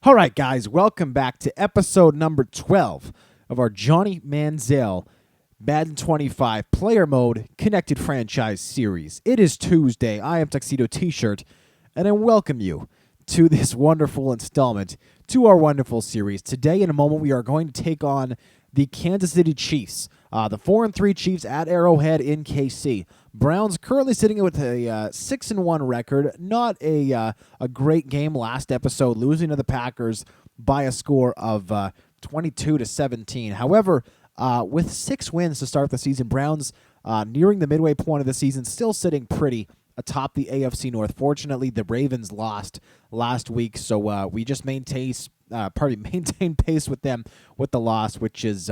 All right, guys, welcome back to episode number 12 of our Johnny Manziel Madden 25 Player Mode Connected Franchise Series. It is Tuesday. I am Tuxedo T-Shirt, and I welcome you to this wonderful installment to our wonderful series. Today, in a moment, we are going to take on the Kansas City Chiefs, the 4-3 Chiefs at Arrowhead in KC. Browns currently sitting with a 6-1 record. Not a great game last episode, losing to the Packers by a score of 22-17. However, with 6 wins to start the season, Browns nearing the midway point of the season, still sitting pretty atop the AFC North. Fortunately, the Ravens lost last week, so we just maintain pace with them with the loss, which is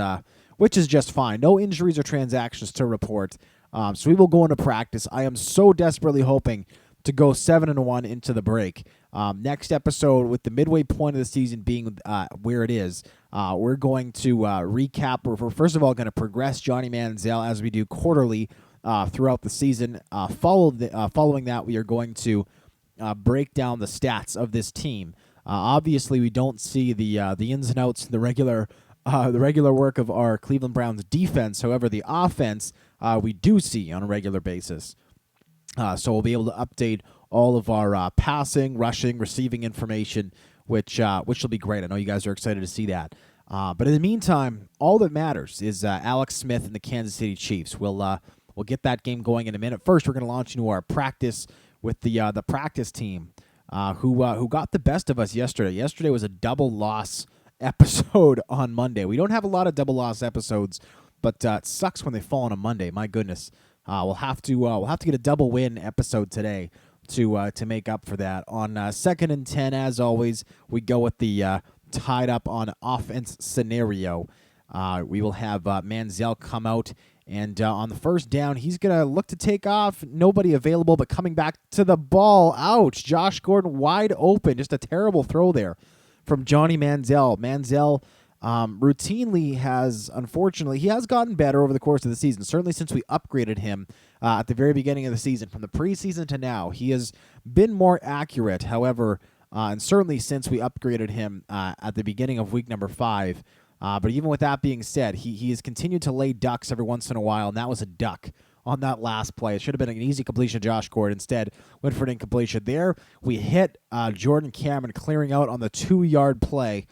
just fine. No injuries or transactions to report. So we will go into practice. I am so desperately hoping to go 7-1 into the break. Next episode, with the midway point of the season being where it is, we're going to recap. We're first of all going to progress Johnny Manziel as we do quarterly throughout the season. Following that, we are going to break down the stats of this team. Obviously, we don't see the ins and outs, the regular work of our Cleveland Browns defense. However, the offense we do see on a regular basis. So we'll be able to update all of our passing, rushing, receiving information, which will be great. I know you guys are excited to see that. But in the meantime, all that matters is Alex Smith and the Kansas City Chiefs. We'll get that game going in a minute. First, we're going to launch into our practice with the practice team, who got the best of us yesterday. Yesterday was a double loss episode on Monday. We don't have a lot of double loss episodes, but it sucks when they fall on a Monday. My goodness, we'll have to get a double win episode today to make up for that. On 2nd and 10, as always, we go with the tied up on offense scenario. We will have Manziel come out, and on the first down, he's gonna look to take off. Nobody available, but coming back to the ball. Ouch! Josh Gordon wide open. Just a terrible throw there from Johnny Manziel. Manziel routinely unfortunately, he has gotten better over the course of the season. Certainly since we upgraded him at the very beginning of the season, from the preseason to now, he has been more accurate. However, and certainly since we upgraded him at the beginning of week number 5. But even with that being said, he has continued to lay ducks every once in a while, and that was a duck on that last play. It should have been an easy completion to Josh Gordon. Instead, went for an incompletion. There, we hit Jordan Cameron clearing out on the 2-yard play.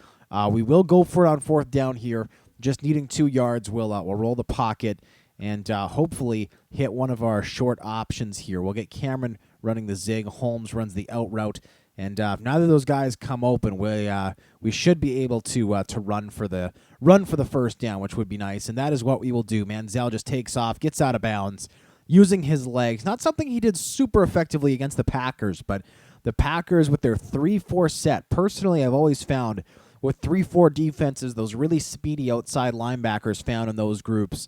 We will go for it on 4th down here. Just needing 2 yards, we'll roll the pocket and hopefully hit one of our short options here. We'll get Cameron running the zig. Holmes runs the out route. And if neither of those guys come open, we should be able to run for the first down, which would be nice. And that is what we will do. Manziel just takes off, gets out of bounds, using his legs. Not something he did super effectively against the Packers, but the Packers with their 3-4 set. Personally, I've always found with 3-4 defenses, those really speedy outside linebackers found in those groups,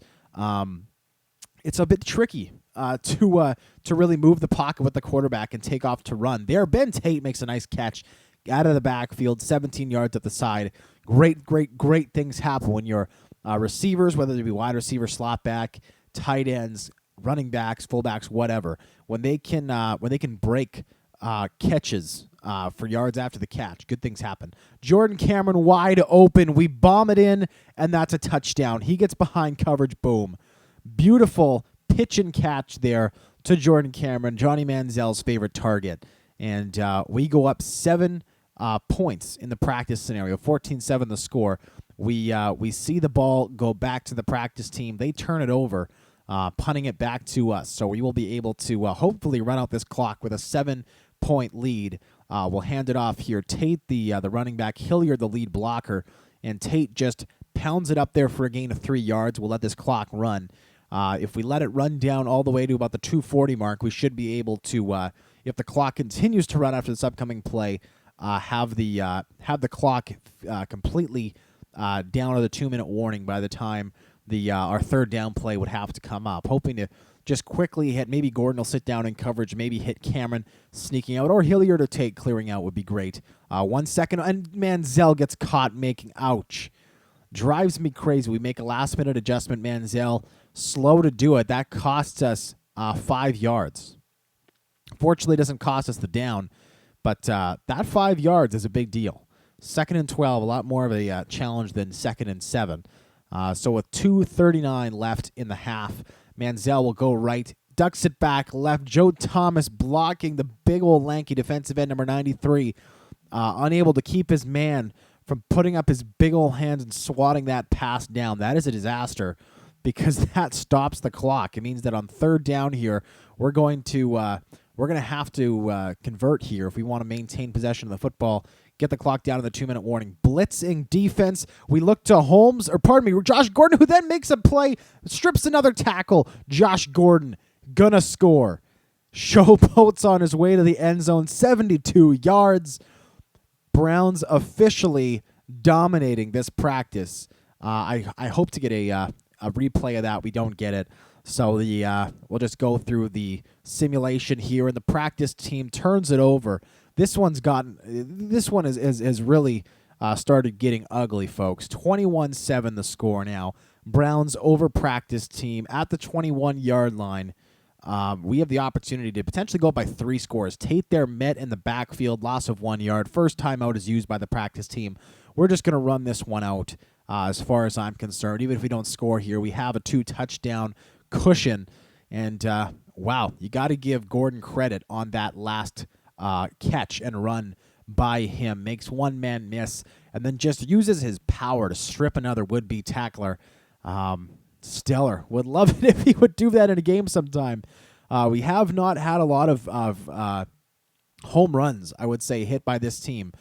it's a bit tricky to really move the pocket with the quarterback and take off to run. There, Ben Tate makes a nice catch out of the backfield, 17 yards up the side. Great things happen when your receivers, whether they be wide receiver, slot back, tight ends, running backs, fullbacks, whatever, when they can break catches for yards after the catch, good things happen. Jordan Cameron wide open. We bomb it in, and that's a touchdown. He gets behind coverage. Boom. Beautiful pitch and catch there to Jordan Cameron, Johnny Manziel's favorite target. And we go up 7 points in the practice scenario, 14-7 the score. We see the ball go back to the practice team. They turn it over, punting it back to us. So we will be able to hopefully run out this clock with a 7-point lead. We'll hand it off here. Tate, the running back, Hilliard, the lead blocker, and Tate just pounds it up there for a gain of 3 yards. We'll let this clock run. If we let it run down all the way to about the 2:40 mark, we should be able to, if the clock continues to run after this upcoming play, have the clock completely down to the 2-minute warning by the time our 3rd down play would have to come up. Hoping to just quickly hit, maybe Gordon will sit down in coverage, maybe hit Cameron sneaking out, or Hilliard or Tate clearing out would be great. 1 second, and Manziel gets caught making, ouch. Drives me crazy. We make a last-minute adjustment. Manziel slow to do it. That costs us 5 yards. Fortunately, it doesn't cost us the down, but that 5 yards is a big deal. 2nd and 12, a lot more of a challenge than 2nd and 7. So with 2:39 left in the half, Manziel will go right, ducks it back left. Joe Thomas blocking the big old lanky defensive end, number 93, unable to keep his man from putting up his big old hands and swatting that pass down. That is a disaster because that stops the clock. It means that on 3rd down here, we're going to have to convert here if we want to maintain possession of the football. Get the clock down to the 2-minute warning. Blitzing defense. We look to Josh Gordon, who then makes a play, strips another tackle. Josh Gordon gonna score. Showboats on his way to the end zone, 72 yards. Browns officially dominating this practice. I hope to get a replay of that. We don't get it. So we'll just go through the simulation here, and the practice team turns it over. This one has really started getting ugly, folks. 21-7 the score now. Browns over practice team at the 21-yard line. We have the opportunity to potentially go up by 3 scores. Tate there met in the backfield, loss of 1 yard. First timeout is used by the practice team. We're just going to run this one out as far as I'm concerned. Even if we don't score here, we have a 2-touchdown cushion. And, wow, you got to give Gordon credit on that last catch and run by him. Makes one man miss and then just uses his power to strip another would-be tackler. Stellar. Would love it if he would do that in a game sometime. We have not had a lot of home runs, I would say, hit by this team.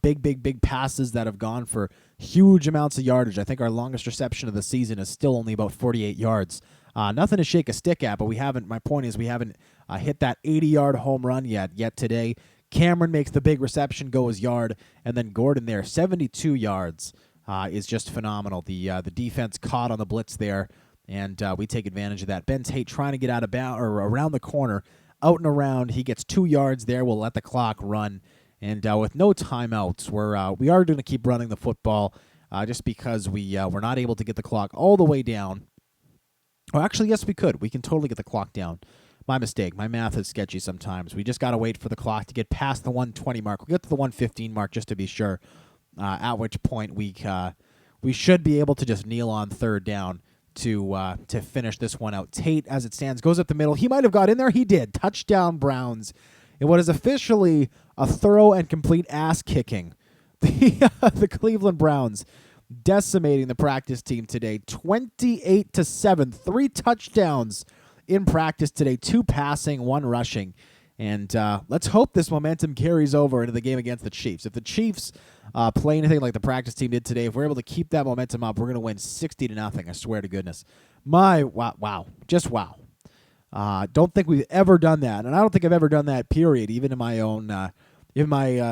Big passes that have gone for huge amounts of yardage. I think our longest reception of the season is still only about 48 yards. Nothing to shake a stick at, but my point is we haven't hit that 80-yard home run yet today. Cameron makes the big reception, go his yard, and then Gordon there, 72 yards, is just phenomenal. The defense caught on the blitz there, and we take advantage of that. Ben Tate trying to get out of bounds or around the corner, out and around. He gets 2 yards there. We'll let the clock run, and with no timeouts, we are going to keep running the football just because we're not able to get the clock all the way down. Oh, actually, yes, we could. We can totally get the clock down. My mistake. My math is sketchy sometimes. We just got to wait for the clock to get past the 120 mark. We'll get to the 115 mark just to be sure, at which point we should be able to just kneel on 3rd down to finish this one out. Tate, as it stands, goes up the middle. He might have got in there. He did. Touchdown, Browns. In what is officially a thorough and complete ass-kicking. The Cleveland Browns decimating the practice team today, 28-7, 3 touchdowns in practice today, 2 passing, 1 rushing, and let's hope this momentum carries over into the game against the Chiefs. If the Chiefs play anything like the practice team did today, if we're able to keep that momentum up, we're going to win 60-0. I swear to goodness. Wow, just wow. Don't think we've ever done that, and I don't think I've ever done that. Period. Even in my own,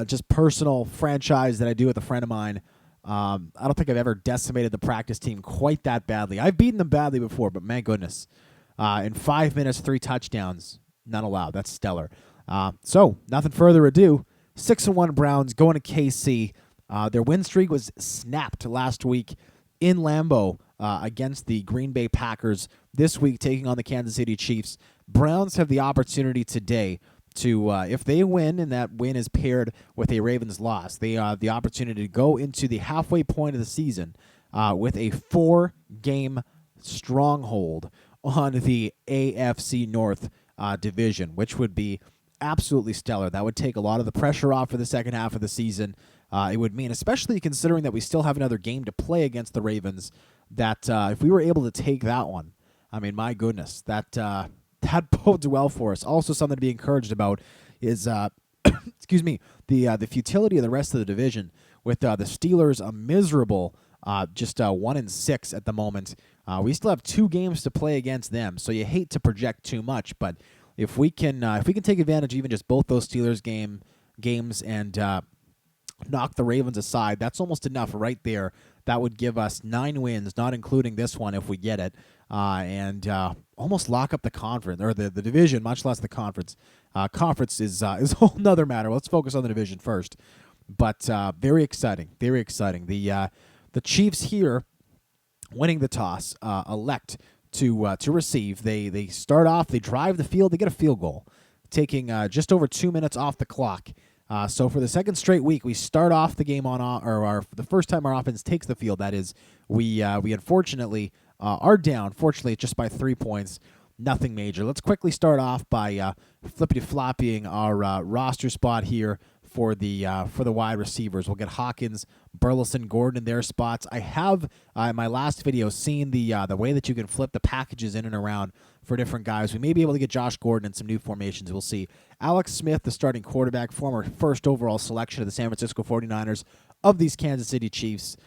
just personal franchise that I do with a friend of mine. I don't think I've ever decimated the practice team quite that badly. I've beaten them badly before, but my goodness. In 5 minutes, 3 touchdowns, not allowed. That's stellar. So, nothing further ado. 6-1 Browns going to KC. Their win streak was snapped last week in Lambeau against the Green Bay Packers. This week, taking on the Kansas City Chiefs. Browns have the opportunity today to, if they win, and that win is paired with a Ravens loss, they have the opportunity to go into the halfway point of the season with a 4-game stronghold on the AFC North division, which would be absolutely stellar. That would take a lot of the pressure off for the second half of the season. It would mean, especially considering that we still have another game to play against the Ravens, that if we were able to take that one, I mean, my goodness, that bodes well for us. Also, something to be encouraged about is, excuse me, the futility of the rest of the division, with the Steelers a miserable, just 1-6 at the moment. We still have 2 games to play against them, so you hate to project too much. But if we can take advantage of even just both those Steelers games and knock the Ravens aside, that's almost enough right there. That would give us 9 wins, not including this one if we get it, and almost lock up the conference or the division, much less the conference. Conference is a whole nother matter. Let's focus on the division first. But very exciting, very exciting. The Chiefs here, winning the toss, elect to receive. They start off, they drive the field, they get a field goal, taking just over 2 minutes off the clock. So for the second straight week, we start off the game the first time our offense takes the field. That is, we unfortunately are down. Fortunately, it's just by 3 points. Nothing major. Let's quickly start off by flippity-floppying our roster spot here for the wide receivers. We'll get Hawkins, Burleson, Gordon in their spots. I have in my last video seen the way that you can flip the packages in and around for different guys. We may be able to get Josh Gordon in some new formations. We'll see. Alex Smith, the starting quarterback, former first overall selection of the San Francisco 49ers of these Kansas City Chiefs.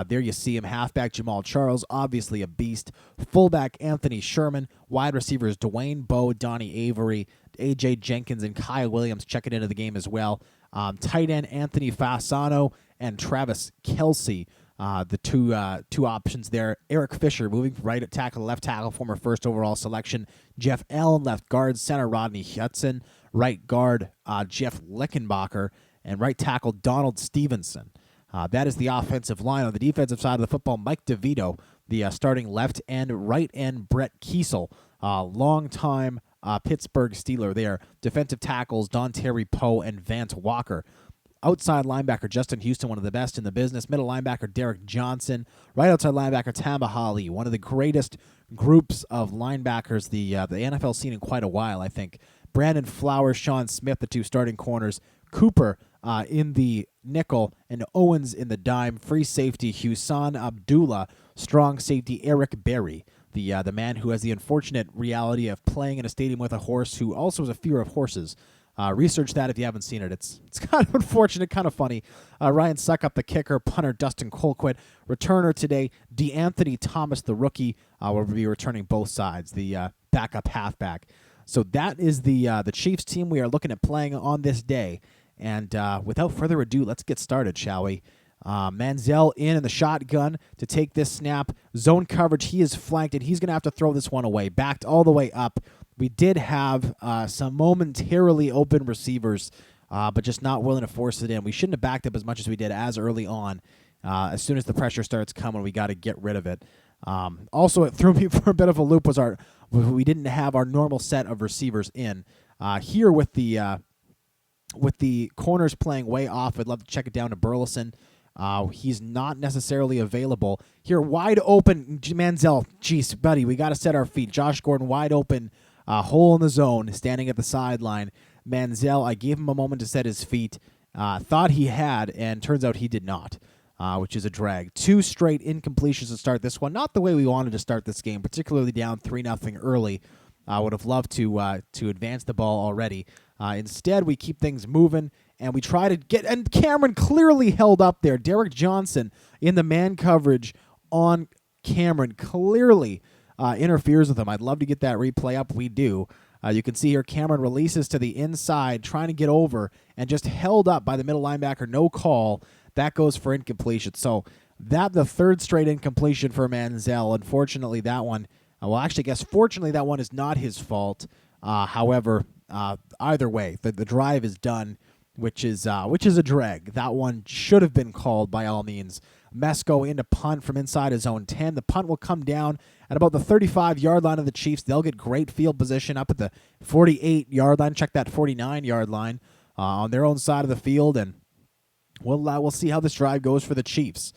There you see him. Halfback Jamal Charles, obviously a beast. Fullback Anthony Sherman. Wide receivers Dwayne Bowe, Donnie Avery, A.J. Jenkins, and Kyle Williams checking into the game as well. Tight end Anthony Fasano and Travis Kelce. The two options there. Eric Fisher moving right at tackle, left tackle, former first overall selection. Jeff Allen, left guard. Center Rodney Hudson. Right guard Jeff Lickenbacher. And right tackle Donald Stevenson. That is the offensive line. On the defensive side of the football, Mike DeVito, the starting left end. Right end, Brett Kiesel, long-time Pittsburgh Steeler there. Defensive tackles, Don Terry Poe and Vance Walker. Outside linebacker, Justin Houston, one of the best in the business. Middle linebacker, Derek Johnson. Right outside linebacker, Tamba Hali, one of the greatest groups of linebackers the NFL seen in quite a while, I think. Brandon Flowers, Sean Smith, the two starting corners. Cooper in the nickel and Owens in the dime. Free safety, Husan Abdullah. Strong safety, Eric Berry, the man who has the unfortunate reality of playing in a stadium with a horse who also has a fear of horses. Research that if you haven't seen it. It's kind of unfortunate, kind of funny. Ryan Suckup, the kicker. Punter, Dustin Colquitt. Returner today, DeAnthony Thomas, the rookie. Will be returning both sides, the backup halfback. So that is the Chiefs team we are looking at playing on this day. And without further ado, let's get started, shall we? Manziel in the shotgun to take this snap. Zone coverage, he is flanked, and he's going to have to throw this one away. Backed all the way up. We did have some momentarily open receivers, but just not willing to force it in. We shouldn't have backed up as much as we did as early on. As soon as the pressure starts coming, we got to get rid of it. Also, it threw me for a bit of a loop was we didn't have our normal set of receivers in. Here with the corners playing way off, I'd love to check it down to Burleson. He's not necessarily available. Here, wide open, Manziel. Jeez, buddy, we got to set our feet. Josh Gordon, wide open, hole in the zone, standing at the sideline. Manziel, I gave him a moment to set his feet. Thought he had, and turns out he did not, which is a drag. 2 straight incompletions to start this one. Not the way we wanted to start this game, particularly down 3-0 early. I would have loved to advance the ball already. Instead, we keep things moving, and we try to get... And Cameron clearly held up there. Derek Johnson in the man coverage on Cameron clearly interferes with him. I'd love to get that replay up. We do. You can see here Cameron releases to the inside, trying to get over, and just held up by the middle linebacker. No call. That goes for incompletion. So that the third straight incompletion for Manziel. Unfortunately, that one... Well, actually, I guess fortunately that one is not his fault. However, either way, the drive is done, which is a drag. That one should have been called by all means. Mesco into punt from inside his own 10. The punt will come down at about the 35-yard line of the Chiefs. They'll get great field position up at the 48-yard line. Check that 49-yard line on their own side of the field, and we'll see how this drive goes for the Chiefs.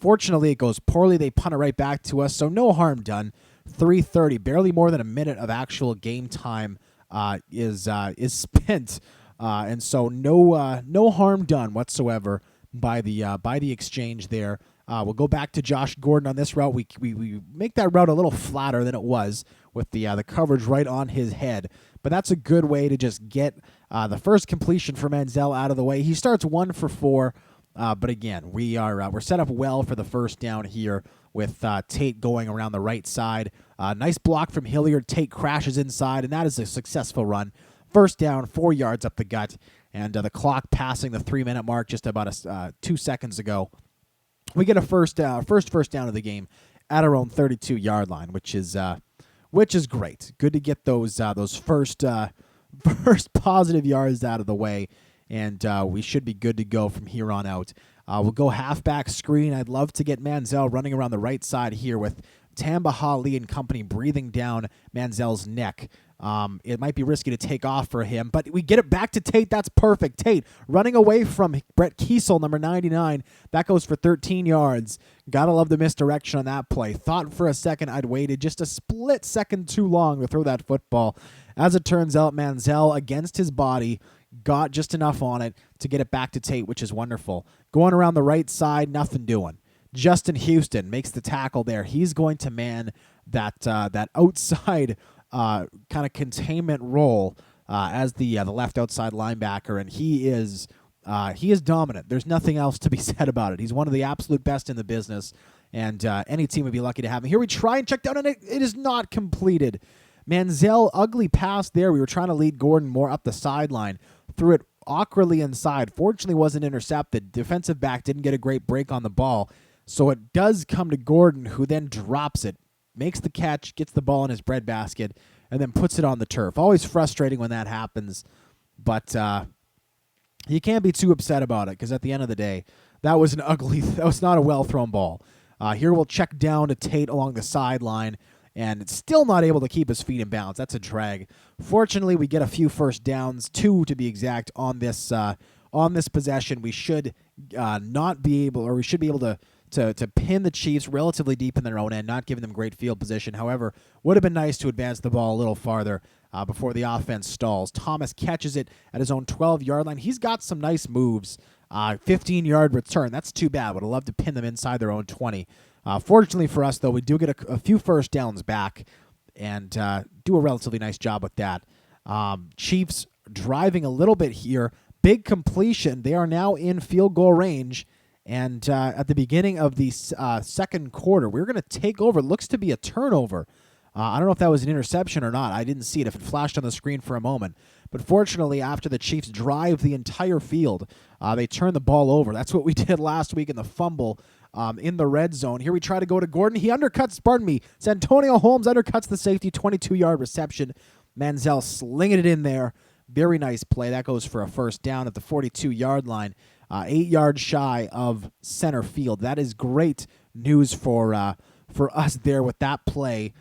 Fortunately, it goes poorly. They punt it right back to us, so no harm done. 3:30, barely more than a minute of actual game time is spent, and so no harm done whatsoever by the exchange there. We'll go back to Josh Gordon on this route. We make that route a little flatter than it was with the coverage right on his head, but that's a good way to just get the first completion for Manziel out of the way. He starts 1 for 4. But again, we're set up well for the first down here with Tate going around the right side. Nice block from Hilliard. Tate crashes inside, and that is a successful run. First down, 4 yards up the gut, and the clock passing the 3-minute mark just about 2 seconds ago. We get a first down of the game at our own 32-yard line, which is great. Good to get those first positive yards out of the way. And we should be good to go from here on out. We'll go halfback screen. I'd love to get Manziel running around the right side here with Tamba Hali and company breathing down Manziel's neck. It might be risky to take off for him, but we get it back to Tate. That's perfect. Tate running away from Brett Kiesel, number 99. That goes for 13 yards. Gotta love the misdirection on that play. Thought for a second I'd waited just a split second too long to throw that football. As it turns out, Manziel, against his body, got just enough on it to get it back to Tate, which is wonderful. Going around the right side, nothing doing. Justin Houston makes the tackle there. He's going to man that outside kind of containment role as the left outside linebacker, and he is dominant. There's nothing else to be said about it. He's one of the absolute best in the business, and any team would be lucky to have him. Here we try and check down, and it is not completed. Manziel, ugly pass there. We were trying to lead Gordon more up the sideline. Threw it awkwardly inside. Fortunately, wasn't intercepted. Defensive back didn't get a great break on the ball. So it does come to Gordon, who then drops it, makes the catch, gets the ball in his breadbasket, and then puts it on the turf. Always frustrating when that happens, but you can't be too upset about it because at the end of the day, that was not a well-thrown ball. Here we'll check down to Tate along the sideline, and it's still not able to keep his feet in bounds. That's a drag. Fortunately, we get a few first downs, 2 to be exact, on this possession. We should be able to pin the Chiefs relatively deep in their own end, not giving them great field position. However, would have been nice to advance the ball a little farther before the offense stalls. Thomas catches it at his own 12-yard line. He's got some nice moves. 15-yard return. That's too bad. Would have loved to pin them inside their own 20. Fortunately for us, though, we do get a few first downs back and do a relatively nice job with that. Chiefs driving a little bit here. Big completion. They are now in field goal range. And at the beginning of the second quarter, we're going to take over. It looks to be a turnover. I don't know if that was an interception or not. I didn't see it if it flashed on the screen for a moment. But fortunately, after the Chiefs drive the entire field, they turn the ball over. That's what we did last week in the fumble in the red zone. Here we try to go to Gordon. He Santonio Holmes undercuts the safety, 22-yard reception. Manziel slinging it in there. Very nice play. That goes for a first down at the 42-yard line. 8 yards shy of center field. That is great news for us there with that play.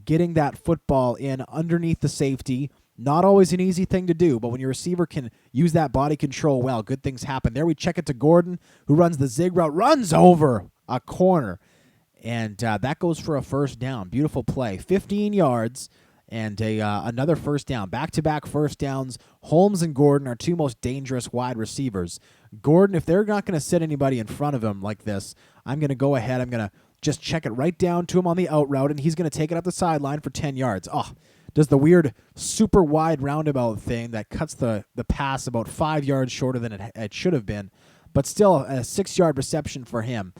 Getting that football in underneath the safety, not always an easy thing to do, but when your receiver can use that body control well, good things happen. There we check it to Gordon, who runs the zig route, runs over a corner, and that goes for a first down. Beautiful play. 15 yards. And another first down. Back-to-back first downs. Holmes and Gordon are two most dangerous wide receivers. Gordon, if they're not going to sit anybody in front of him like this, I'm going to go ahead. I'm going to just check it right down to him on the out route, and he's going to take it up the sideline for 10 yards. Oh, does the weird super wide roundabout thing that cuts the pass about 5 yards shorter than it should have been, but still a 6-yard reception for him.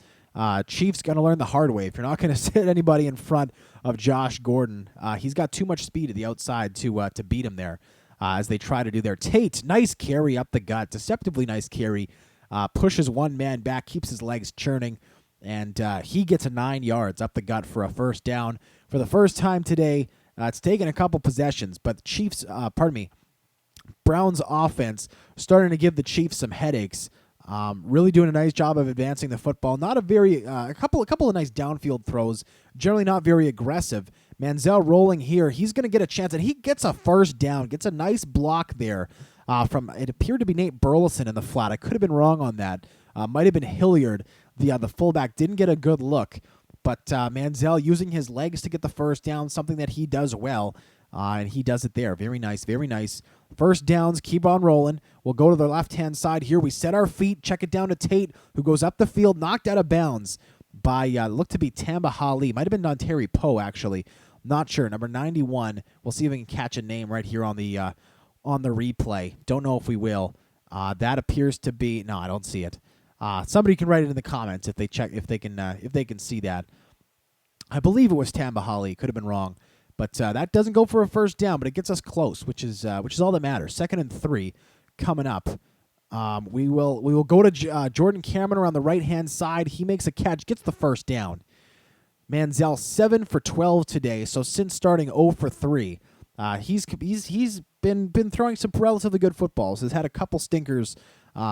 Chiefs going to learn the hard way. If you're not going to sit anybody in front of Josh Gordon, he's got too much speed at the outside to beat him there as they try to do their. Tate, nice carry up the gut, deceptively nice carry, pushes one man back, keeps his legs churning, and he gets a 9 yards up the gut for a first down. For the first time today, it's taken a couple possessions, but the Chiefs, Browns offense starting to give the Chiefs some headaches. Really doing a nice job of advancing the football. Not a very a couple of nice downfield throws. Generally not very aggressive. Manziel rolling here. He's going to get a chance, and he gets a first down. Gets a nice block there from it appeared to be Nate Burleson in the flat. I could have been wrong on that. Might have been Hilliard. The fullback didn't get a good look, but Manziel using his legs to get the first down, something that he does well. And he does it there. Very nice, very nice. First downs, keep on rolling. We'll go to the left-hand side here. We set our feet, check it down to Tate, who goes up the field, knocked out of bounds by, looked to be Tamba Hali. Might have been Dontari Poe, actually. Not sure. Number 91. We'll see if we can catch a name right here on the replay. Don't know if we will. That appears to be, no, I don't see it. Somebody can write it in the comments if they can see that. I believe it was Tamba Hali. Could have been wrong. But that doesn't go for a first down, but it gets us close, which is all that matters. 2nd and 3 coming up. We will go to Jordan Cameron around the right-hand side. He makes a catch, gets the first down. Manziel 7 for 12 today, so since starting 0 for 3. He's been throwing some relatively good footballs. Has had a couple stinkers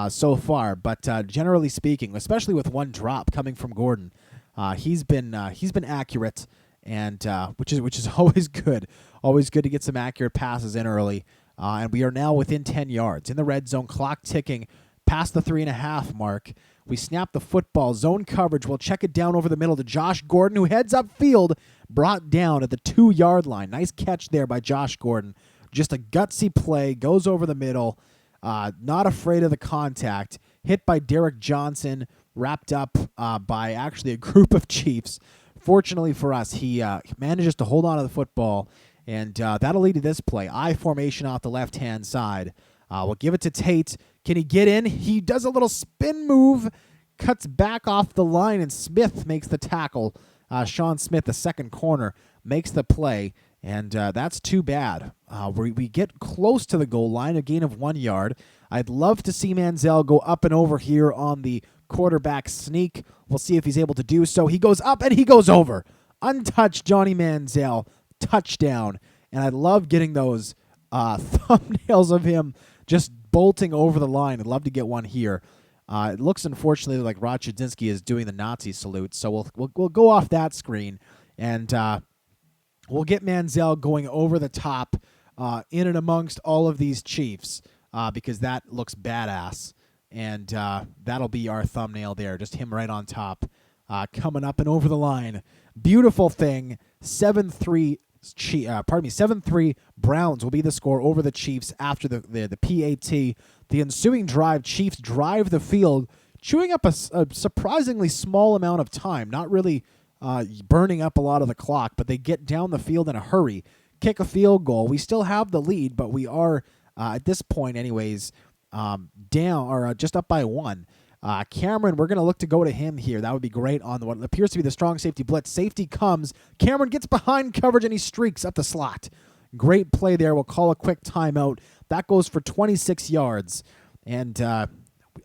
so far, but generally speaking, especially with one drop coming from Gordon, he's been accurate. and which is always good. Always good to get some accurate passes in early. And we are now within 10 yards in the red zone, clock ticking past the 3.5 mark. We snap the football, zone coverage. We'll check it down over the middle to Josh Gordon, who heads upfield, brought down at the 2-yard line. Nice catch there by Josh Gordon. Just a gutsy play, goes over the middle, not afraid of the contact. Hit by Derek Johnson, wrapped up by actually a group of Chiefs. Fortunately for us, he manages to hold on to the football, and that'll lead to this play. I formation off the left-hand side. We'll give it to Tate. Can he get in? He does a little spin move, cuts back off the line, and Smith makes the tackle. Sean Smith, the second corner, makes the play, and that's too bad. We get close to the goal line, a gain of 1 yard. I'd love to see Manziel go up and over here on the quarterback sneak. We'll see if he's able to do so. He goes up and he goes over. Untouched Johnny Manziel, touchdown. And I love getting those thumbnails of him just bolting over the line. I'd love to get one here. It looks, unfortunately, like Rod Chudzinski is doing the Nazi salute, so we'll go off that screen, and we'll get Manziel going over the top in and amongst all of these Chiefs because that looks badass, and that'll be our thumbnail there, just him right on top, coming up and over the line. Beautiful thing, 7-3. 7-3 Browns will be the score over the Chiefs after the PAT. The ensuing drive, Chiefs drive the field, chewing up a surprisingly small amount of time, not really burning up a lot of the clock, but they get down the field in a hurry, kick a field goal. We still have the lead, but we are, at this point anyways, down or just up by 1. Cameron, we're going to look to go to him here. That would be great on what appears to be the strong safety blitz. Safety comes. Cameron gets behind coverage, and he streaks up the slot. Great play there. We'll call a quick timeout. That goes for 26 yards. And I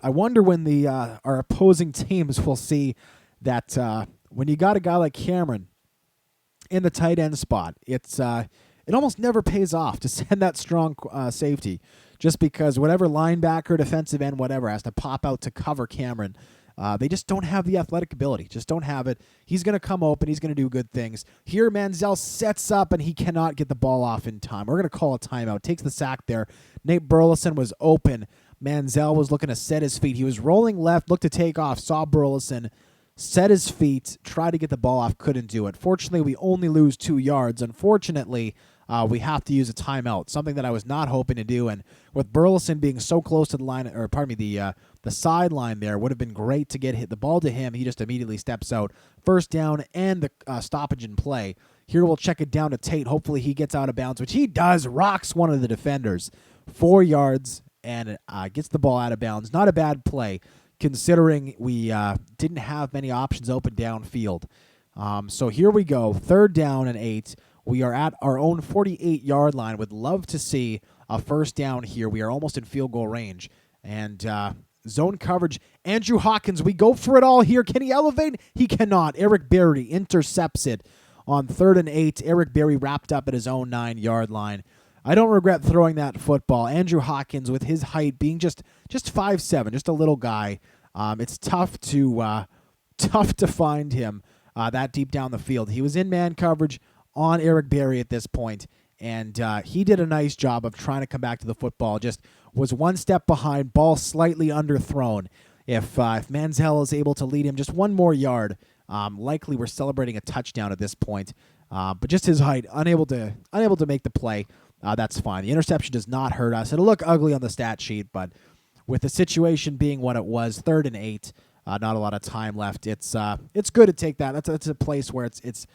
wonder when our opposing teams will see that when you got a guy like Cameron in the tight end spot, it almost never pays off to send that strong safety, just because whatever linebacker, defensive end, whatever, has to pop out to cover Cameron. They just don't have the athletic ability. Just don't have it. He's going to come open. He's going to do good things. Here, Manziel sets up, and he cannot get the ball off in time. We're going to call a timeout. Takes the sack there. Nate Burleson was open. Manziel was looking to set his feet. He was rolling left, looked to take off, saw Burleson, set his feet, tried to get the ball off, couldn't do it. Fortunately, we only lose 2 yards. Unfortunately, we have to use a timeout, something that I was not hoping to do. And with Burleson being so close to the line, or pardon me, the sideline there, would have been great to get the ball to him. He just immediately steps out. First down and the stoppage in play. Here we'll check it down to Tate. Hopefully he gets out of bounds, which he does. Rocks one of the defenders. 4 yards and gets the ball out of bounds. Not a bad play, considering we didn't have many options open downfield. So here we go. 3rd down and 8. We are at our own 48-yard line. Would love to see a first down here. We are almost in field goal range. And zone coverage. Andrew Hawkins, we go for it all here. Can he elevate? He cannot. Eric Berry intercepts it on 3rd and 8. Eric Berry wrapped up at his own 9-yard line. I don't regret throwing that football. Andrew Hawkins, with his height being just 5'7", just a little guy, it's tough to find him that deep down the field. He was in man coverage on Eric Berry at this point, and he did a nice job of trying to come back to the football. Just was one step behind, ball slightly underthrown. If Manziel is able to lead him just 1 more yard, likely we're celebrating a touchdown at this point. But just his height, unable to make the play. That's fine. The interception does not hurt us. It'll look ugly on the stat sheet, but with the situation being what it was, 3rd and 8, not a lot of time left. It's good to take that. That's a place where it's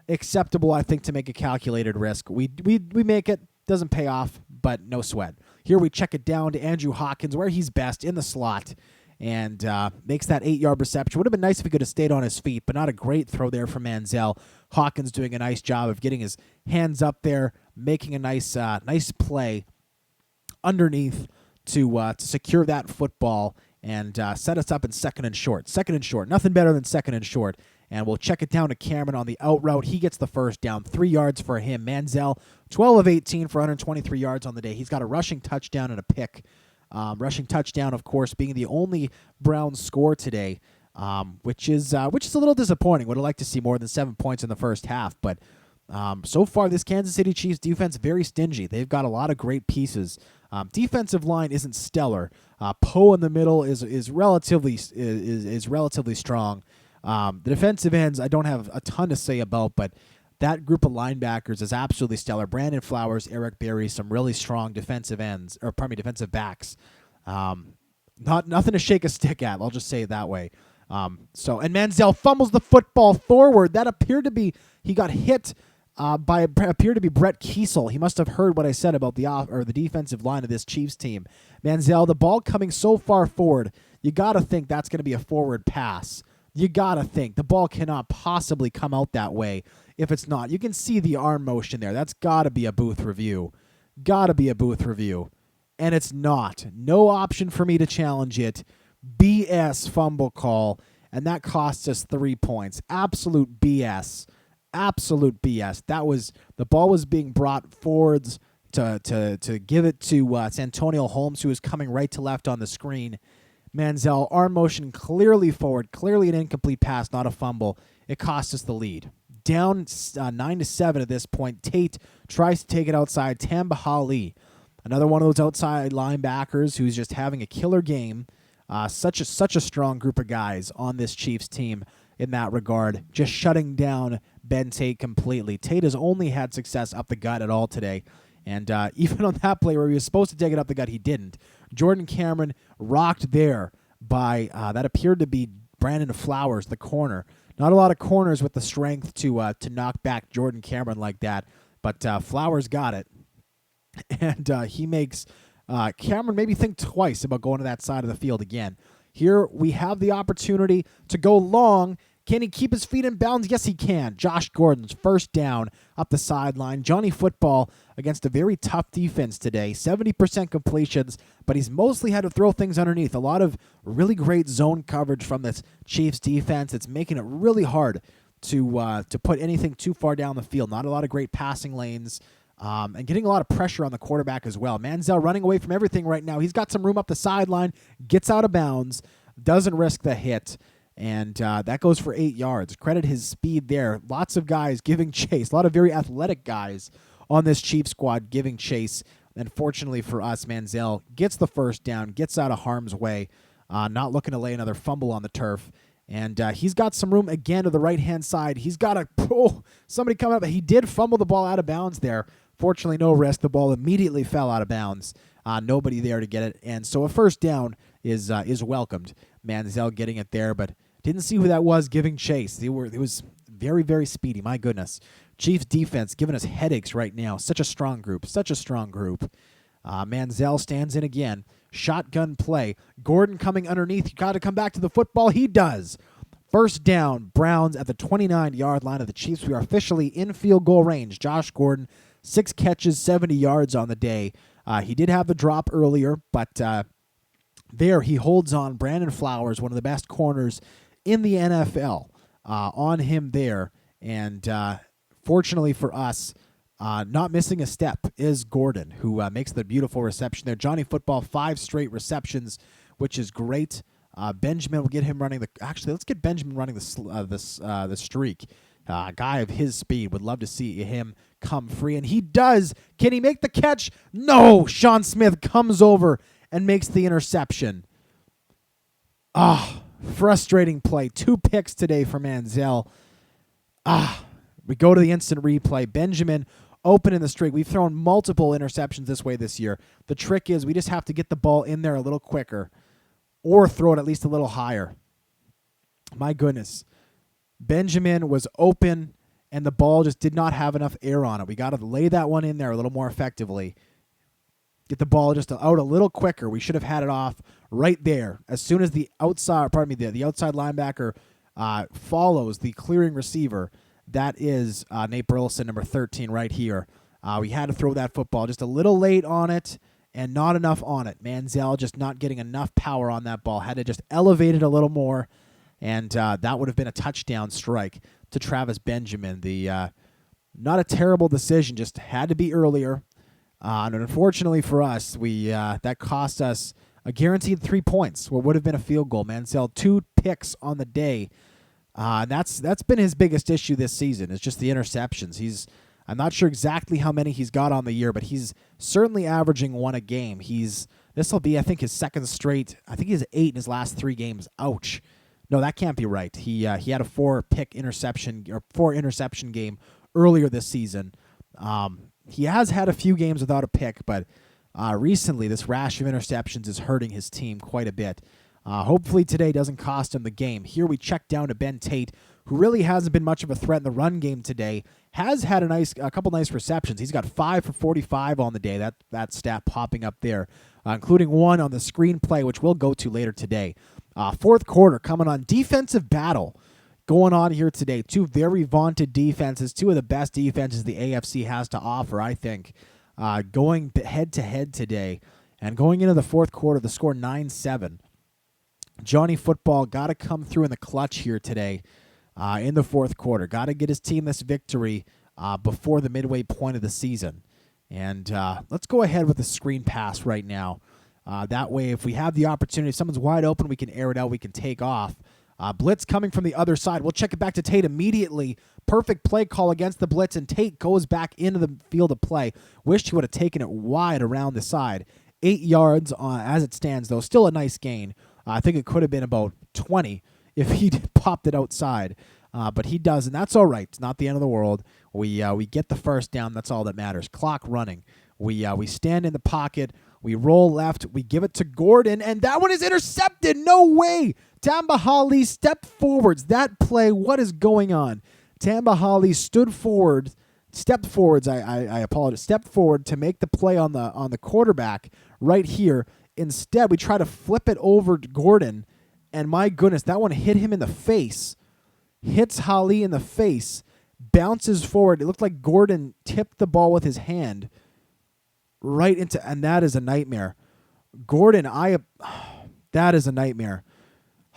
acceptable, I think, to make a calculated risk. We make it. Doesn't pay off, but no sweat. Here we check it down to Andrew Hawkins, where he's best, in the slot, and makes that 8-yard reception. Would have been nice if he could have stayed on his feet, but not a great throw there from Manziel. Hawkins doing a nice job of getting his hands up there, making a nice play underneath to secure that football and set us up in 2nd and short. 2nd and short. Nothing better than 2nd and short. And we'll check it down to Cameron on the out route. He gets the first down. 3 yards for him. Manziel, 12 of 18 for 123 yards on the day. He's got a rushing touchdown and a pick. Rushing touchdown, of course, being the only Browns score today. which is a little disappointing. Would have liked to see more than 7 points in the first half, but so far this Kansas City Chiefs defense very stingy. They've got a lot of great pieces. Defensive line isn't stellar. Poe in the middle is relatively strong. The defensive ends I don't have a ton to say about, but that group of linebackers is absolutely stellar. Brandon Flowers, Eric Berry, some really strong defensive backs. Nothing to shake a stick at. I'll just say it that way. And Manziel fumbles the football forward. That appeared to be he got hit appeared to be Brett Kiesel. He must have heard what I said about the defensive line of this Chiefs team. Manziel, the ball coming so far forward, you got to think that's going to be a forward pass. You got to think. The ball cannot possibly come out that way if it's not. You can see the arm motion there. That's got to be a booth review. Got to be a booth review. And it's not. No option for me to challenge it. BS fumble call, and that costs us 3 points. Absolute BS. Absolute BS. The ball was being brought forwards to give it to Santonio Holmes, who was coming right to left on the screen. Manziel, arm motion clearly forward, clearly an incomplete pass, not a fumble. It cost us the lead. Down 9-7 at this point. Tate tries to take it outside. Tamba Hali, another one of those outside linebackers who's just having a killer game. Such a strong group of guys on this Chiefs team in that regard, just shutting down Ben Tate completely. Tate has only had success up the gut at all today, and even on that play where he was supposed to take it up the gut, he didn't. Jordan Cameron rocked there by that appeared to be Brandon Flowers, the corner. Not a lot of corners with the strength to knock back Jordan Cameron like that, but Flowers got it, and he makes Cameron maybe think twice about going to that side of the field again. Here we have the opportunity to go long. Can he keep his feet in bounds? Yes, he can. Josh Gordon's first down up the sideline. Johnny Football against a very tough defense today. 70% completions, but he's mostly had to throw things underneath. A lot of really great zone coverage from this Chiefs defense. It's making it really hard to put anything too far down the field. Not a lot of great passing lanes. And getting a lot of pressure on the quarterback as well. Manziel running away from everything right now. He's got some room up the sideline, gets out of bounds, doesn't risk the hit, and that goes for 8 yards. Credit his speed there. Lots of guys giving chase. A lot of very athletic guys on this Chiefs squad giving chase. And fortunately for us, Manziel gets the first down, gets out of harm's way, not looking to lay another fumble on the turf. And he's got some room again to the right-hand side. He's got somebody coming up. He did fumble the ball out of bounds there. Fortunately, no risk. The ball immediately fell out of bounds. Nobody there to get it. And so a first down is welcomed. Manziel getting it there, but didn't see who that was giving chase. It was very, very speedy. My goodness. Chiefs defense giving us headaches right now. Such a strong group. Such a strong group. Manziel stands in again. Shotgun play. Gordon coming underneath. You got to come back to the football. He does. First down. Browns at the 29-yard line of the Chiefs. We are officially in field goal range. Josh Gordon, 6 catches, 70 yards on the day. He did have the drop earlier, but there he holds on. Brandon Flowers, one of the best corners in the NFL, on him there. And fortunately for us, not missing a step is Gordon, who makes the beautiful reception there. Johnny Football, 5 straight receptions, which is great. Benjamin will get him running the. Actually, let's get Benjamin running the streak. A guy of his speed, would love to see him come free, and he does. Can he make the catch? No. Sean Smith comes over and makes the interception. Frustrating play. 2 picks today for Manziel. We go to the instant replay. Benjamin open in the streak. We've thrown multiple interceptions this way this year. The trick is we just have to get the ball in there a little quicker or throw it at least a little higher. My goodness. Benjamin was open, and the ball just did not have enough air on it. We got to lay that one in there a little more effectively. Get the ball just out a little quicker. We should have had it off right there. As soon as the outside linebacker follows the clearing receiver, that is Nate Burleson, number 13, right here. We had to throw that football just a little late on it and not enough on it. Manziel just not getting enough power on that ball. Had to just elevate it a little more. And that would have been a touchdown strike to Travis Benjamin. Not a terrible decision, just had to be earlier. And unfortunately for us, that cost us a guaranteed 3 points. What would have been a field goal. Manziel 2 picks on the day. That's been his biggest issue this season. It's just the interceptions. I'm not sure exactly how many he's got on the year, but he's certainly averaging 1 a game. This will be, I think, his second straight. I think he has 8 in his last 3 games. Ouch. No, that can't be right. He had a 4 interception game earlier this season. He has had a few games without a pick, but recently this rash of interceptions is hurting his team quite a bit. Hopefully today doesn't cost him the game. Here we check down to Ben Tate, who really hasn't been much of a threat in the run game today. Has had a couple nice receptions. He's got 5 for 45 on the day. That stat popping up there, including 1 on the screen play, which we'll go to later today. Fourth quarter coming on. Defensive battle going on here today. 2 very vaunted defenses, 2 of the best defenses the AFC has to offer, I think. Going head-to-head today. And going into the fourth quarter, the score 9-7. Johnny Football got to come through in the clutch here today in the fourth quarter. Got to get his team this victory before the midway point of the season. And let's go ahead with the screen pass right now. That way, if we have the opportunity, if someone's wide open, we can air it out, we can take off. Blitz coming from the other side. We'll check it back to Tate immediately. Perfect play call against the blitz, and Tate goes back into the field of play. Wished he would have taken it wide around the side. 8 yards as it stands, though. Still a nice gain. I think it could have been about 20 if he popped it outside. But he does, and that's all right. It's not the end of the world. We get the first down. That's all that matters. Clock running. We stand in the pocket. We roll left. We give it to Gordon, and that one is intercepted. No way. Tamba Hali stepped forwards. That play, what is going on? Tamba Hali stepped forward to make the play on the quarterback right here. Instead, we try to flip it over to Gordon, and my goodness, that one hit him in the face. Hits Hali in the face, bounces forward. It looked like Gordon tipped the ball with his hand right into, and that is a nightmare. Gordon, that is a nightmare.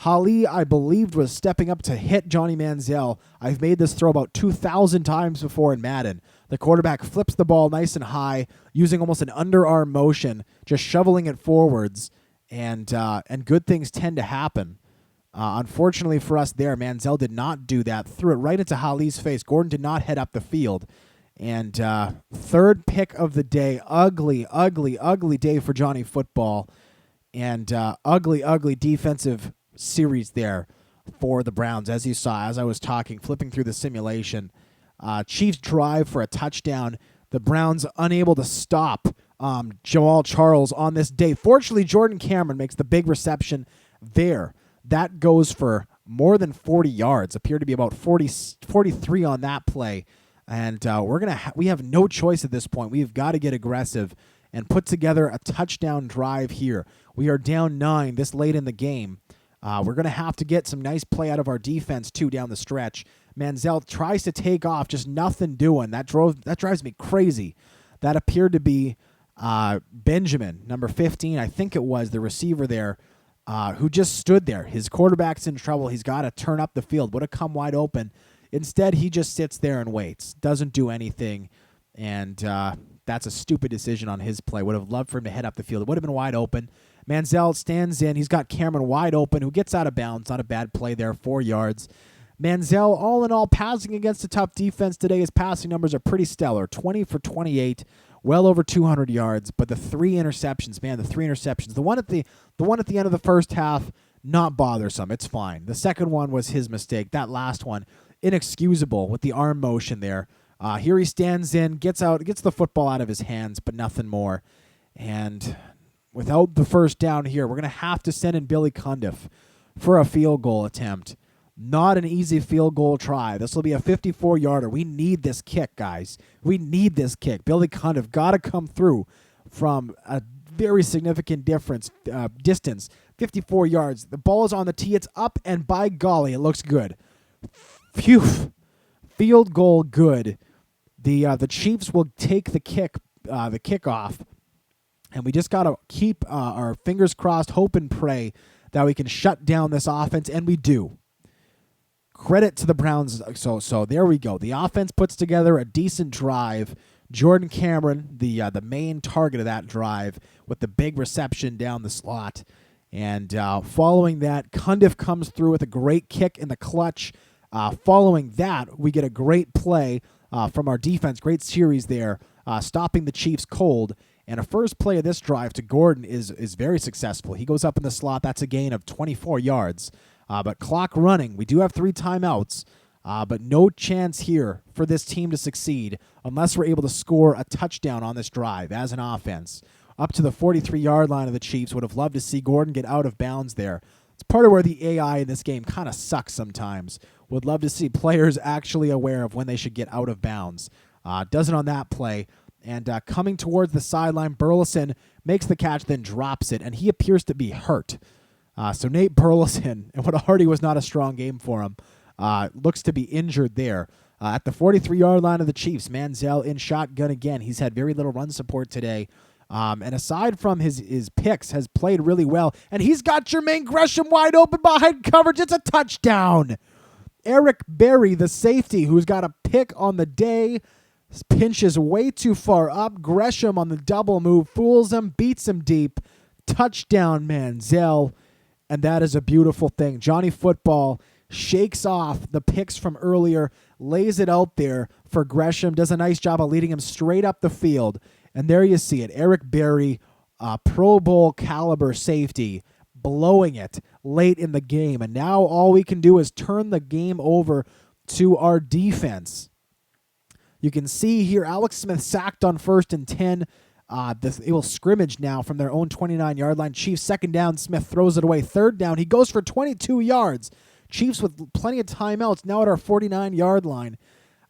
Hali, I believed, was stepping up to hit Johnny Manziel. I've made this throw about 2,000 times before in Madden. The quarterback flips the ball nice and high, using almost an underarm motion, just shoveling it forwards, and good things tend to happen. Unfortunately for us there, Manziel did not do that. Threw it right into Hali's face. Gordon did not head up the field. And third pick of the day. Ugly, ugly, ugly day for Johnny Football. And ugly, ugly defensive series there for the Browns. As you saw, as I was talking, flipping through the simulation. Chiefs drive for a touchdown. The Browns unable to stop Jamal Charles on this day. Fortunately, Jordan Cameron makes the big reception there. That goes for more than 40 yards. Appeared to be about 43 on that play. And we have no choice at this point. We've got to get aggressive and put together a touchdown drive here. We are down 9 this late in the game. We're going to have to get some nice play out of our defense, too, down the stretch. Manziel tries to take off, just nothing doing. That drives me crazy. That appeared to be Benjamin, number 15, I think it was, the receiver there, who just stood there. His quarterback's in trouble. He's got to turn up the field. Would have come wide open. Instead, he just sits there and waits. Doesn't do anything. And that's a stupid decision on his play. Would have loved for him to head up the field. It would have been wide open. Manziel stands in. He's got Cameron wide open, who gets out of bounds. Not a bad play there, 4 yards. Manziel, all in all, passing against a tough defense today. His passing numbers are pretty stellar. 20 for 28, well over 200 yards. But the 3 interceptions, man, the 3 interceptions. The one at the end of the first half, not bothersome. It's fine. The second one was his mistake. That last one, inexcusable with the arm motion there. Here he stands in, gets the football out of his hands, but nothing more. And without the first down here, we're going to have to send in Billy Cundiff for a field goal attempt. Not an easy field goal try. This will be a 54-yarder. We need this kick, guys. We need this kick. Billy Cundiff got to come through from a very significant distance. 54 yards. The ball is on the tee. It's up, and by golly, it looks good. Phew. Field goal good. The Chiefs will take the kickoff, and we just got to keep our fingers crossed, hope and pray that we can shut down this offense, and we do. Credit to the Browns. So there we go. The offense puts together a decent drive, Jordan Cameron, the main target of that drive, with the big reception down the slot. And following that, Cundiff comes through with a great kick in the clutch. Following that, we get a great play from our defense, great series there, stopping the Chiefs cold. And a first play of this drive to Gordon is very successful. He goes up in the slot. That's a gain of 24 yards. But clock running. We do have 3 timeouts, but no chance here for this team to succeed unless we're able to score a touchdown on this drive as an offense. Up to the 43-yard line of the Chiefs. Would have loved to see Gordon get out of bounds there. It's part of where the AI in this game kind of sucks sometimes. Would love to see players actually aware of when they should get out of bounds. Does it on that play. And coming towards the sideline, Burleson makes the catch, then drops it, and he appears to be hurt. So Nate Burleson, and what already was not a strong game for him, looks to be injured there. At the 43-yard line of the Chiefs, Manziel in shotgun again. He's had very little run support today. And aside from his picks, has played really well. And he's got Jermaine Gresham wide open behind coverage. It's a touchdown. Eric Berry, the safety, who's got a pick on the day, pinches way too far up. Gresham on the double move, fools him, beats him deep. Touchdown, Manziel. And that is a beautiful thing. Johnny Football shakes off the picks from earlier, lays it out there for Gresham, does a nice job of leading him straight up the field. And there you see it. Eric Berry, Pro Bowl caliber safety, blowing it late in the game. And now all we can do is turn the game over to our defense. You can see here Alex Smith sacked on 1st and 10. It will scrimmage now from their own 29-yard line. Chiefs second down. Smith throws it away. 3rd down. He goes for 22 yards. Chiefs with plenty of timeouts now at our 49-yard line.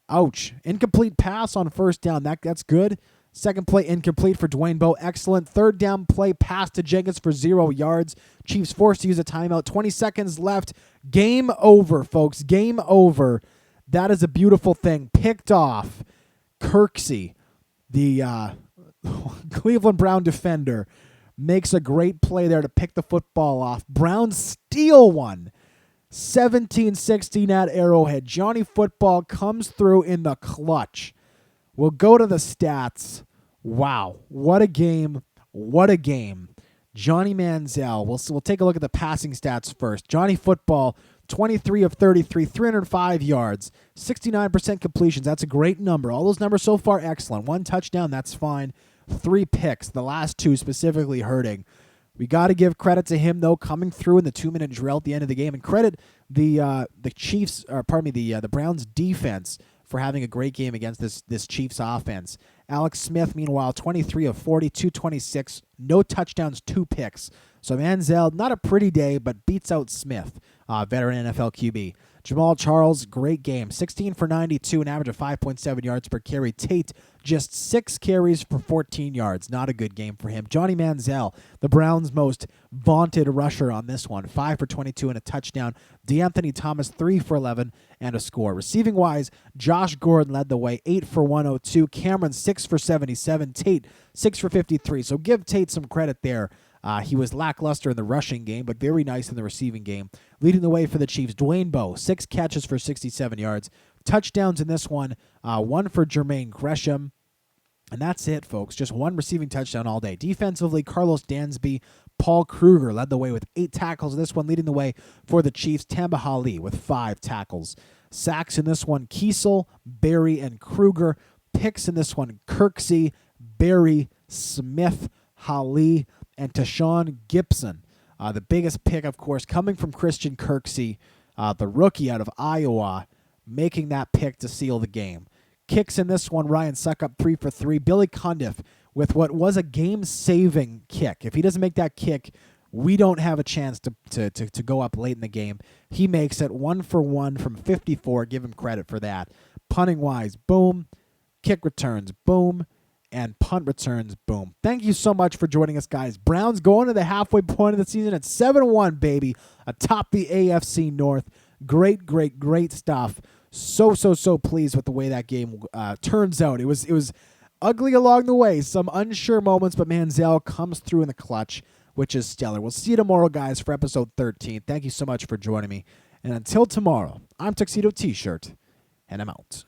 Ouch. Incomplete pass on 1st down. That's good. Second play incomplete for Dwayne Bowe. Excellent. 3rd down play pass to Jenkins for 0 yards. Chiefs forced to use a timeout. 20 seconds left. Game over, folks. Game over. That is a beautiful thing. Picked off. Kirksey, the Cleveland Brown defender, makes a great play there to pick the football off. Browns steal one. 17-16 at Arrowhead. Johnny Football comes through in the clutch. We'll go to the stats. Wow. What a game. What a game. Johnny Manziel. We'll take a look at the passing stats first. Johnny Football, 23 of 33, 305 yards, 69% completions. That's a great number. All those numbers so far, excellent. 1 touchdown, that's fine. 3 picks, the last 2 specifically hurting. We got to give credit to him, though, coming through in the 2-minute drill at the end of the game, and credit the Chiefs, or pardon me, the Browns defense for having a great game against this Chiefs offense. Alex Smith, meanwhile, 23 of 40, 226, no touchdowns, 2 picks. So Manziel, not a pretty day, but beats out Smith, veteran NFL QB. Jamal Charles, great game. 16 for 92, an average of 5.7 yards per carry. Tate, just 6 carries for 14 yards. Not a good game for him. Johnny Manziel, the Browns' most vaunted rusher on this one. 5 for 22 and a touchdown. DeAnthony Thomas, 3 for 11 and a score. Receiving-wise, Josh Gordon led the way. 8 for 102. Cameron, 6 for 77. Tate, 6 for 53. So give Tate some credit there. He was lackluster in the rushing game, but very nice in the receiving game. Leading the way for the Chiefs, Dwayne Bowe, 6 catches for 67 yards. Touchdowns in this one, 1 for Jermaine Gresham. And that's it, folks. Just 1 receiving touchdown all day. Defensively, Carlos Dansby, Paul Kruger led the way with 8 tackles. This one leading the way for the Chiefs, Tamba Hali with 5 tackles. Sacks in this one, Kiesel, Berry, and Kruger. Picks in this one, Kirksey, Berry, Smith, Hali, and Tashawn Gibson. The biggest pick, of course, coming from Christian Kirksey, the rookie out of Iowa, making that pick to seal the game. Kicks in this one, Ryan Suckup, 3 for 3. Billy Cundiff with what was a game-saving kick. If he doesn't make that kick, we don't have a chance to go up late in the game. He makes it 1 for 1 from 54. Give him credit for that. Punting-wise, boom. Kick returns, boom. And punt returns, boom. Thank you so much for joining us, guys. Browns going to the halfway point of the season at 7-1, baby, atop the AFC North. Great, great, great stuff. So pleased with the way that game turns out. It was ugly along the way, some unsure moments, but Manziel comes through in the clutch, which is stellar. We'll see you tomorrow, guys, for episode 13. Thank you so much for joining me. And until tomorrow, I'm Tuxedo T-Shirt, and I'm out.